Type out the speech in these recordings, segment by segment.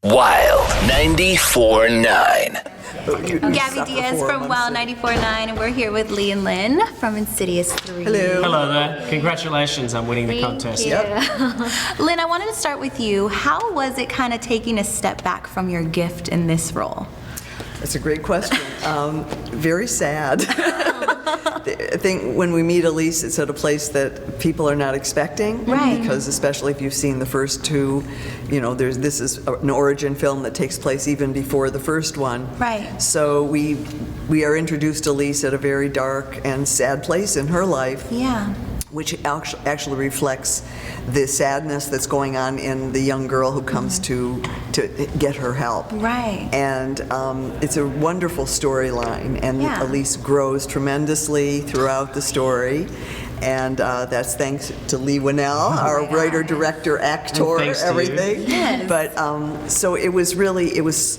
Wild 94.9. I'm Gabby Diaz from Wild 94.9, and we're here with Leigh and Lin from Insidious 3. Hello. Hello there. Congratulations on winning the contest. Thank you. Lin, I wanted to start with you. How was it kind of taking a step back from your gift in this role? That's a great question. Very sad. I think when we meet Elise, it's at a place that people are not expecting. Right. Because especially if you've seen the first two, you know, this is an origin film that takes place even before the first one. Right. So we are introduced to Elise at a very dark and sad place in her life. Yeah. Which actually reflects the sadness that's going on in the young girl who comes to get her help. Right. And it's a wonderful storyline, and Yeah. Elise grows tremendously throughout the story. And that's thanks to Leigh Whannell, our writer, director, actor, Thanks to everything. you. Yes. But so it was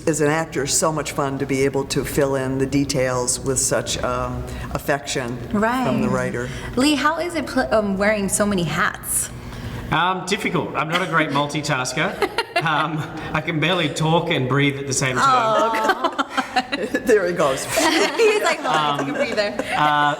as an actor, so much fun to be able to fill in the details with such affection from the writer. Leigh, how is it wearing so many hats? Difficult. I'm not a great multitasker. I can barely talk and breathe at the same time. There he goes. He's like, hold on, take a breather.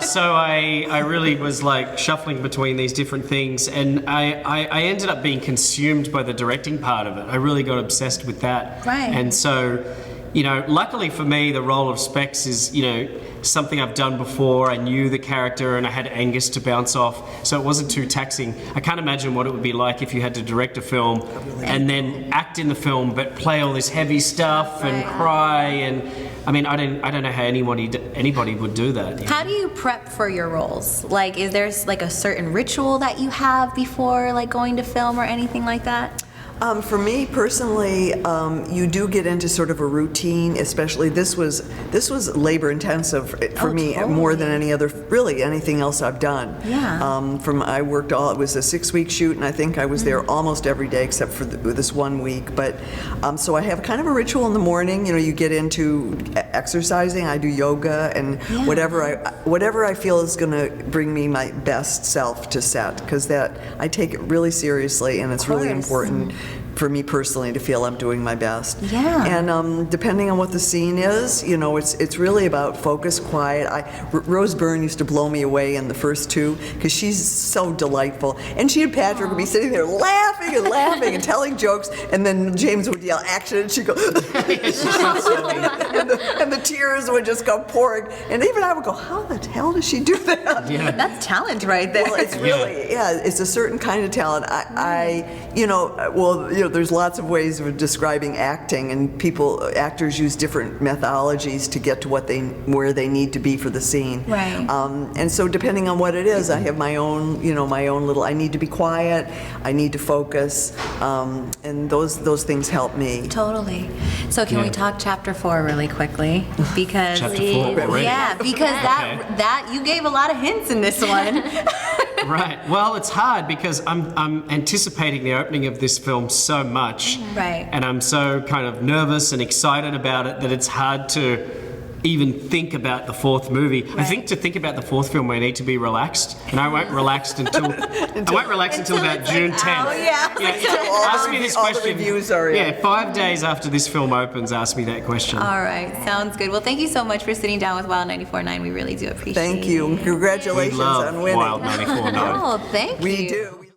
So I really was like shuffling between these different things, and I ended up being consumed by the directing part of it. I really got obsessed with that. Right. And so, you know, luckily for me, the role of Specs is, you know, something I've done before. I knew the character and I had Angus to bounce off, so it wasn't too taxing. I can't imagine what it would be like if you had to direct a film and then act in the film but play all this heavy stuff and cry, and I mean, I don't know how anybody would do that. How do you prep for your roles? Like, is there like a certain ritual that you have before like going to film or anything like that? For me personally, you do get into sort of a routine. Especially this was labor intensive for me more than anything else I've done. Yeah. I worked it was a 6-week shoot, and I think I was there almost every day except for this 1 week. But so I have kind of a ritual in the morning. You know, you get into exercising. I do yoga and whatever I feel is going to bring me my best self to set, because that I take it really seriously, and it's really important for me personally to feel I'm doing my best. Yeah. And depending on what the scene is, you know, it's really about focus, quiet. Rose Byrne used to blow me away in the first two because she's so delightful. And she and Patrick would be sitting there laughing and laughing and telling jokes, and then James would yell action, and she'd go, and the tears would just go pouring. And even I would go, how the hell does she do that? Yeah. That's talent right there. Well, it's really, it's a certain kind of talent. There's lots of ways of describing acting, and actors use different methodologies to get to where they need to be for the scene. Right. And so depending on what it is, I have my own little, I need to be quiet, I need to focus, and those things help me. Totally. So can we talk chapter 4 really quickly? Because Chapter 4 already? Yeah, because that you gave a lot of hints in this one. Right. Well, it's hard because I'm anticipating the opening of this film so much. Right. And I'm so kind of nervous and excited about it that it's hard to even think about the fourth movie. I think to think about the fourth film, I need to be relaxed, and I won't relax until about June 10th. Oh yeah. Ask me this all the question. reviews are in. 5 days after this film opens, ask me that question. All right, sounds good. Well, thank you so much for sitting down with Wild 94.9. We really do appreciate it. Thank you. Congratulations We love on winning. Wild 94.9. Oh, thank you. We do.